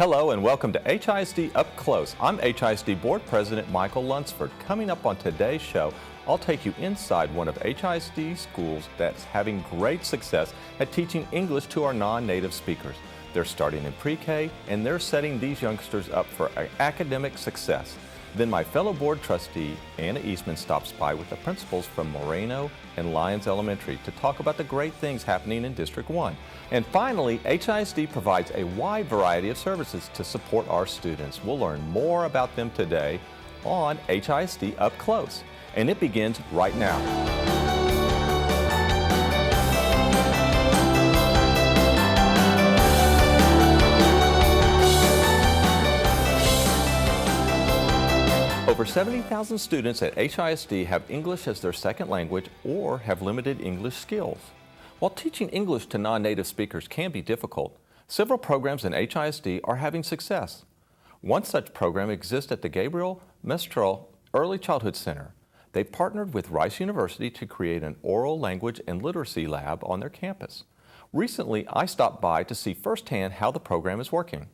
Hello and welcome to HISD Up Close. I'm HISD Board President Michael Lunceford. Coming up on today's show, I'll take you inside one of HISD schools that's having great success at teaching English to our non-native speakers. They're starting in pre-K and they're setting these youngsters up for academic success. Then my fellow board trustee, Anna Eastman, stops by with the principals from Moreno and Lyons Elementary to talk about the great things happening in District 1. And finally, HISD provides a wide variety of services to support our students. We'll learn more about them today on HISD Up Close. And it begins right now. Over 70,000 students at HISD have English as their second language or have limited English skills. While teaching English to non-native speakers can be difficult, several programs in HISD are having success. One such program exists at the Gabriel Mistral Early Childhood Center. They partnered with Rice University to create an oral language and literacy lab on their campus. Recently, I stopped by to see firsthand how the program is working.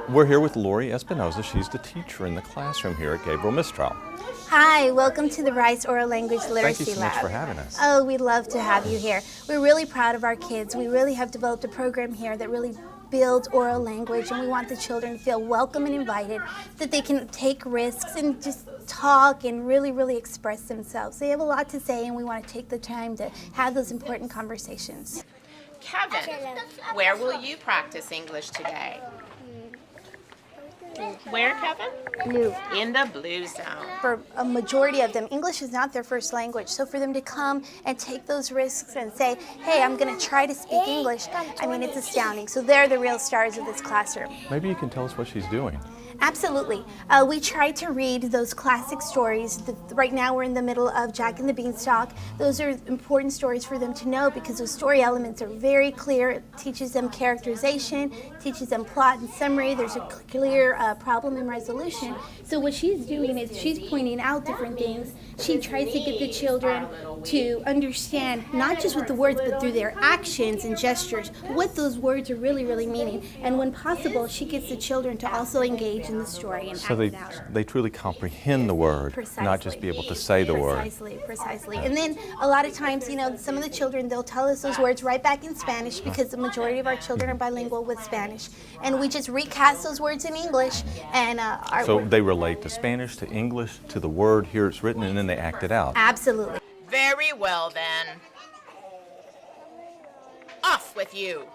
We're here with Lori Espinoza. She's the teacher in the classroom here at Gabriel Mistral. Hi, welcome to the Rice Oral Language Literacy Lab. Thank you so much for having us. Oh, we'd love to have you here. We're really proud of our kids. We really have developed a program here that really builds oral language, and we want the children to feel welcome and invited, that they can take risks and just talk and really express themselves. They have a lot to say, and we want to take the time to have those important conversations. Kevin, where will you practice English today? Where, Kevin? Blue. In the blue zone. For a majority of them, English is not their first language. So for them to come and take those risks and say, hey, I'm going to try to speak English, I mean, it's astounding. So they're the real stars of this classroom. Maybe you can tell us what she's doing. Absolutely. We try to read those classic stories. Right now we're in the middle of Jack and the Beanstalk. Those are important stories for them to know because those story elements are very clear. It teaches them characterization, teaches them plot and summary. There's a clear problem and resolution. So what she's doing is she's pointing out different things. She tries to get the children to understand, not just with the words, but through their actions and gestures, what those words are really meaning. And when possible, she gets the children to also engage in the story and so act it out. they truly comprehend the word, Precisely. not just be able to say the word. Precisely. And then a lot of times, you know, some of the children, they'll tell us those words right back in Spanish because the majority of our children are bilingual with Spanish. And we just recast those words in English. And so they relate to Spanish, to English, to the word here it's written, and then they act it out. Absolutely. Very well then. Off with you.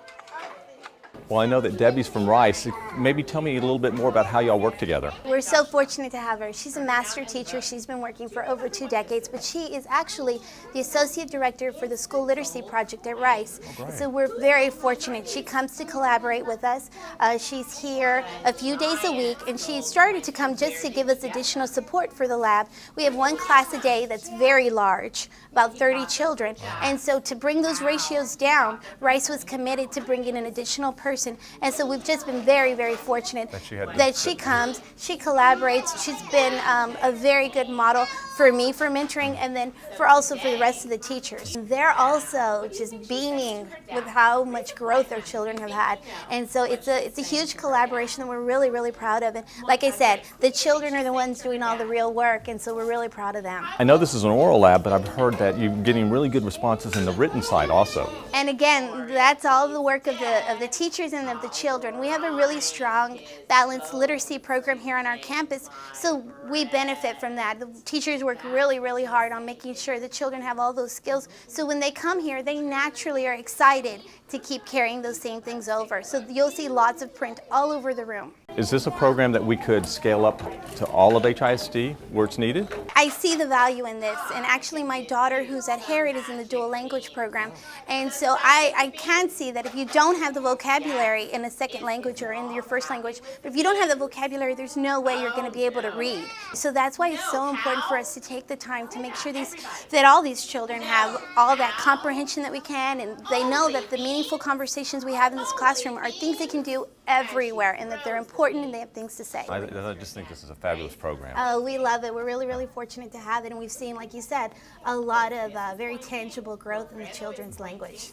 Well, I know that Debbie's from Rice. Maybe tell me a little bit more about how y'all work together. We're so fortunate to have her. She's a master teacher. She's been working for over 2 decades, but she is actually the associate director for the school literacy project at Rice. So we're very fortunate. She comes to collaborate with us. She's here a few days a week, and she started to come just to give us additional support for the lab. We have one class a day that's very large, about 30 children, and so to bring those ratios down, Rice was committed to bringing an additional person. And so we've just been very fortunate that she comes, she collaborates. She's been a very good model for me for mentoring, and then for the rest of the teachers. They're also just beaming with how much growth their children have had. And so it's a huge collaboration that we're really proud of. And like I said, the children are the ones doing all the real work, and so we're really proud of them. I know this is an oral lab, but I've heard that you're getting really good responses in the written side also. And again, that's all the work of the teachers and of the children. We have a really strong, balanced literacy program here on our campus, so we benefit from that. The teachers work really hard on making sure the children have all those skills, so when they come here, they naturally are excited to keep carrying those same things over. So you'll see lots of print all over the room. Is this a program that we could scale up to all of HISD where it's needed? I see the value in this, and actually my daughter who's at Harriet is in the dual language program, and so I can see that if you don't have the vocabulary in a second language or in your first language, but if you don't have the vocabulary, there's no way you're going to be able to read. So that's why it's so important for us to take the time to make sure that all these children have all that comprehension that we can, and they know that the meaningful conversations we have in this classroom are things they can do everywhere, and that they're important and they have things to say. I just think this is a fabulous program. Oh, we love it. We're really fortunate to have it, and we've seen, like you said, a lot of very tangible growth in the children's language.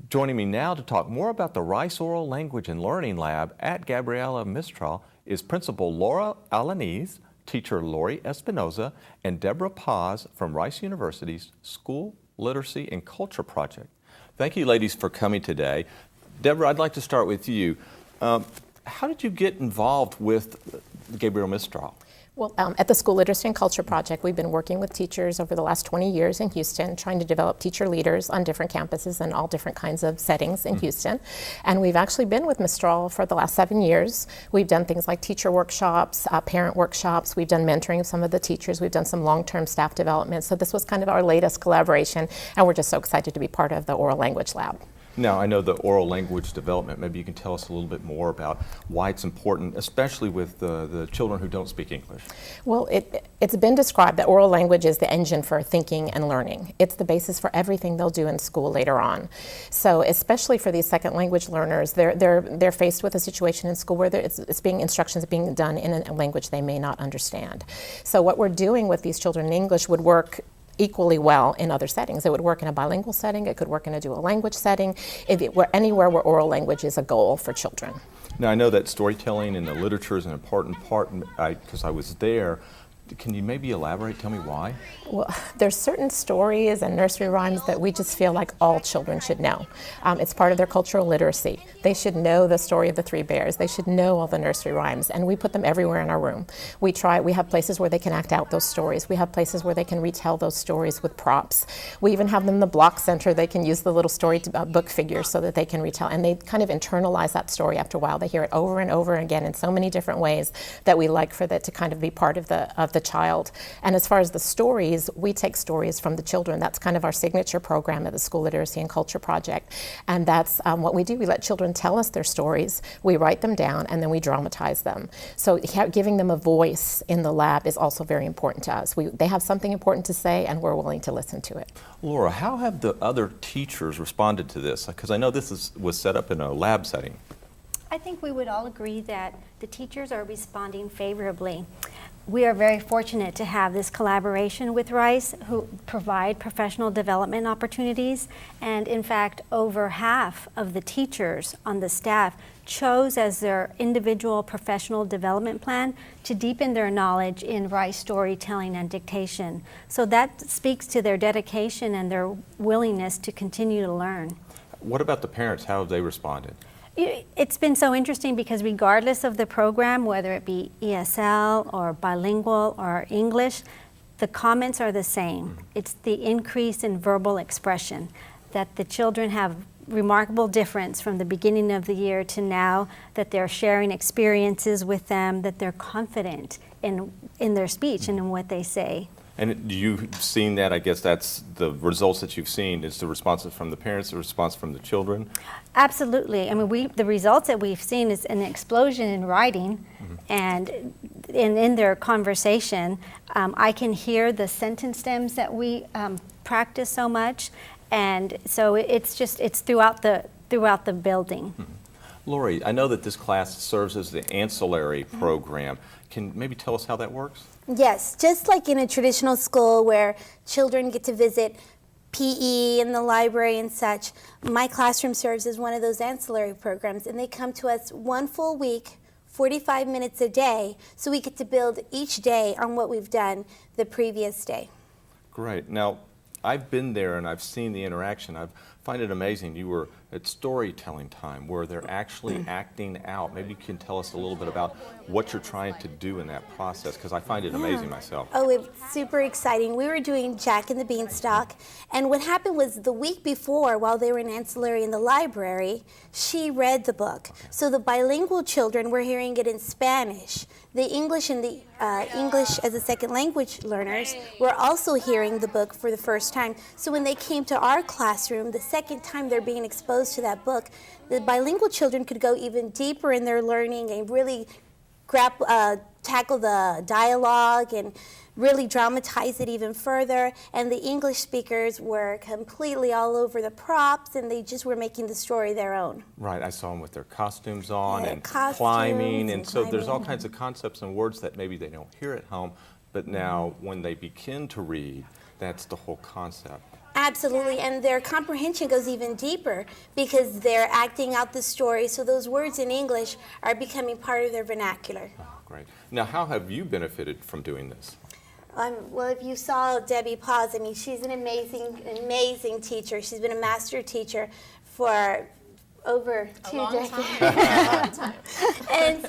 Joining me now to talk more about the Rice Oral Language and Learning Lab at Gabriel Mistral is Principal Laura Alaniz, Teacher Lori Espinoza, and Deborah Paz from Rice University's School Literacy and Culture Project. Thank you, ladies, for coming today. Deborah, I'd like to start with you. How did you get involved with Gabriel Mistral? Well, at the School Literacy and Culture Project, we've been working with teachers over the last 20 years in Houston, trying to develop teacher leaders on different campuses and all different kinds of settings in Houston. And we've actually been with Mistral for the last 7 years. We've done things like teacher workshops, parent workshops. We've done mentoring of some of the teachers. We've done some long-term staff development. So this was kind of our latest collaboration, and we're just so excited to be part of the Oral Language Lab. Now, I know the oral language development, maybe you can tell us a little bit more about why it's important, especially with the children who don't speak English. Well, it's been described that oral language is the engine for thinking and learning. It's the basis for everything they'll do in school later on. So especially for these second language learners, they're faced with a situation in school where instructions being done in a language they may not understand. So what we're doing with these children in English would work equally well in other settings. It would work in a bilingual setting, it could work in a dual language setting, if it were anywhere where oral language is a goal for children. Now, I know that storytelling in the literature is an important part because I was there. Can you maybe elaborate, tell me why? Well, there's certain stories and nursery rhymes that we just feel like all children should know. It's part of their cultural literacy. They should know the story of the three bears. They should know all the nursery rhymes, and we put them everywhere in our room. We have places where they can act out those stories. We have places where they can retell those stories with props. We even have them in the block center. They can use the little story book figures so that they can retell, and they kind of internalize that story after a while. They hear it over and over again in so many different ways that we like for that to kind of be part of the child. And as far as the stories, we take stories from the children. That's kind of our signature program at the School Literacy and Culture Project. And that's what we do. We let children tell us their stories, we write them down, and then we dramatize them. So giving them a voice in the lab is also very important to us. They have something important to say, and we're willing to listen to it. Laura, how have the other teachers responded to this? Because I know this was set up in a lab setting. I think we would all agree that the teachers are responding favorably. We are very fortunate to have this collaboration with Rice, who provide professional development opportunities. And in fact, over half of the teachers on the staff chose as their individual professional development plan to deepen their knowledge in Rice storytelling and dictation. So that speaks to their dedication and their willingness to continue to learn. What about the parents? How have they responded? It's been so interesting because regardless of the program, whether it be ESL or bilingual or English, the comments are the same. It's the increase in verbal expression, that the children have remarkable difference from the beginning of the year to now, that they're sharing experiences with them, that they're confident in their speech and in what they say. And you've seen that, I guess that's the results that you've seen, is the responses from the parents, the response from the children? Absolutely. I mean, the results that we've seen is an explosion in writing, and in their conversation, I can hear the sentence stems that we practice so much, and so it's throughout the building. Lori, I know that this class serves as the Ancillary Program. Can maybe tell us how that works? Yes, just like in a traditional school where children get to visit PE in the library and such, my classroom serves as one of those ancillary programs, and they come to us one full week, 45 minutes a day, so we get to build each day on what we've done the previous day. Great. Now, I've been there and I've seen the interaction. I find it amazing. You were at storytelling time where they're actually acting out. Maybe you can tell us a little bit about what you're trying to do in that process, because I find it amazing myself. Oh, it's super exciting. We were doing Jack and the Beanstalk, and what happened was the week before, while they were in Ancillary in the library, she read the book. So the bilingual children were hearing it in Spanish. The English and the English as a second language learners were also hearing the book for the first time. So when they came to our classroom, the second time they're being exposed to that book, the bilingual children could go even deeper in their learning and really tackle the dialogue and really dramatize it even further. And the English speakers were completely all over the props, and they just were making the story their own. Right, I saw them with their costumes on and costumes climbing, and so climbing. there's all kinds of concepts and words that maybe they don't hear at home, but now when they begin to read, that's the whole concept. Absolutely, and their comprehension goes even deeper because they're acting out the story, so those words in English are becoming part of their vernacular. Oh, great. Now, how have you benefited from doing this? Well, if you saw Debbie Paz, I mean, she's an amazing teacher. She's been a master teacher for over 2 decades. And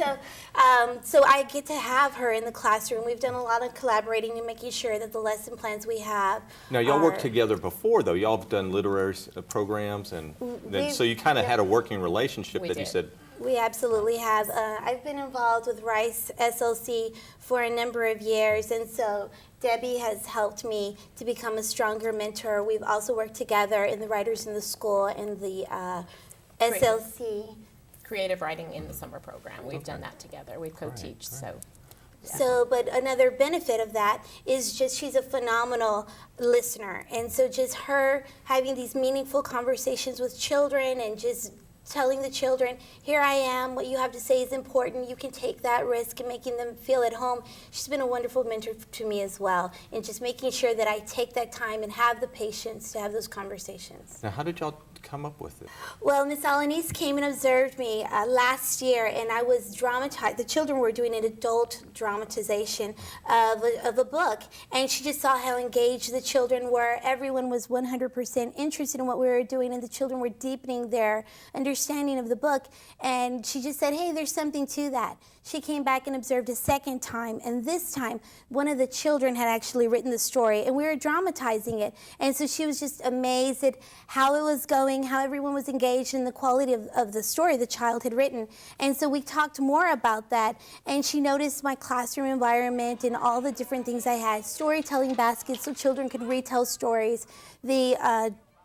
so I get to have her in the classroom. We've done a lot of collaborating and making sure that the lesson plans we have. Now, y'all worked together before, though. Y'all have done literary programs, and then, so you kind of had a working relationship that you said. We absolutely have. I've been involved with Rice SLC for a number of years, and so Debbie has helped me to become a stronger mentor. We've also worked together in the Writers in the School and the SLC. Creative writing in the summer program. We've done that together. We co-teach, so. Yeah. So, but another benefit of that is just she's a phenomenal listener. And so just her having these meaningful conversations with children and just telling the children, here I am, what you have to say is important, you can take that risk, and making them feel at home. She's been a wonderful mentor to me as well, and just making sure that I take that time and have the patience to have those conversations. Now, how did y'all come up with it? Well, Miss Alanis came and observed me last year, and I was dramatized. The children were doing an adult dramatization of a book, and she just saw how engaged the children were. Everyone was 100% interested in what we were doing, and the children were deepening their understanding of the book, and she just said, hey, there's something to that. She came back and observed a second time, and this time one of the children had actually written the story, and we were dramatizing it, and so she was just amazed at how it was going, how everyone was engaged in the quality of the story the child had written. And so we talked more about that, and she noticed my classroom environment and all the different things I had. Storytelling baskets so children could retell stories. The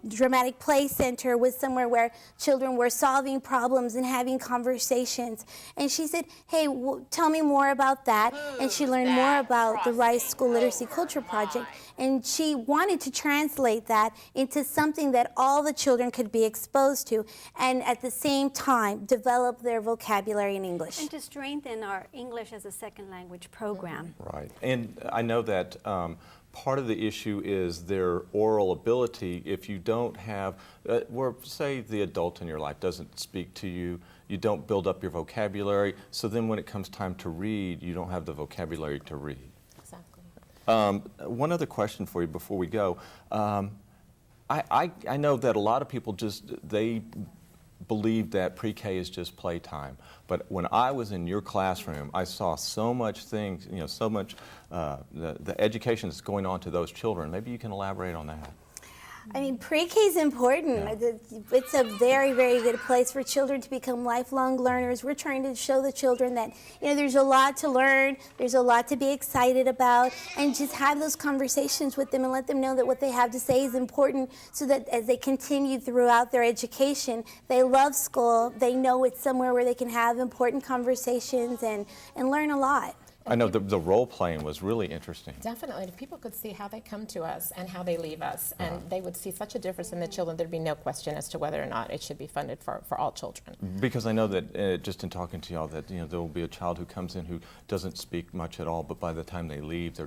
Dramatic Play Center was somewhere where children were solving problems and having conversations. And she said, hey, tell me more about that. And she learned more about the Rice School Literacy Culture Project. And she wanted to translate that into something that all the children could be exposed to, and at the same time develop their vocabulary in English. And to strengthen our English as a second language program. Right. And I know that part of the issue is their oral ability. If you don't have, say the adult in your life doesn't speak to you, you don't build up your vocabulary, so then when it comes time to read, you don't have the vocabulary to read. Exactly. One other question for you before we go. I know that a lot of people they believe that pre-K is just playtime. But when I was in your classroom, I saw so much things, so much the education that's going on to those children. Maybe you can elaborate on that. I mean, pre-K is important. Yeah. It's a very, very good place for children to become lifelong learners. We're trying to show the children that, there's a lot to learn, there's a lot to be excited about, and just have those conversations with them and let them know that what they have to say is important, so that as they continue throughout their education, they love school, they know it's somewhere where they can have important conversations and learn a lot. I know the role playing was really interesting. Definitely. If people could see how they come to us and how they leave us, and they would see such a difference in the children, there'd be no question as to whether or not it should be funded for all children. Because I know that just in talking to y'all that there will be a child who comes in who doesn't speak much at all, but by the time they leave,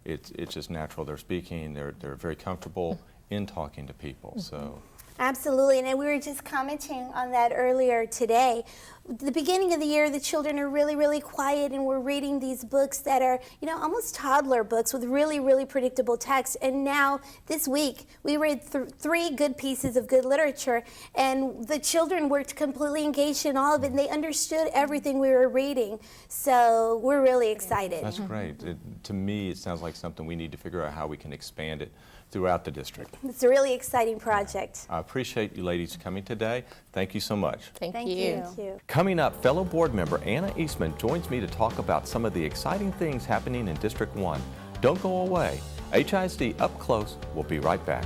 it's just natural. They're speaking. They're very comfortable in talking to people. So. Absolutely, and we were just commenting on that earlier today. The beginning of the year, the children are really, really quiet, and we're reading these books that are, almost toddler books with really, really predictable text. And now, this week, we read 3 good pieces of good literature, and the children were completely engaged in all of it, and they understood everything we were reading. So we're really excited. That's great. To me, it sounds like something we need to figure out how we can expand it throughout the district. It's a really exciting project. I appreciate you ladies coming today. Thank you so much. Thank you. Thank you. Coming up, fellow board member Anna Eastman joins me to talk about some of the exciting things happening in District 1. Don't go away. HISD Up Close will be right back.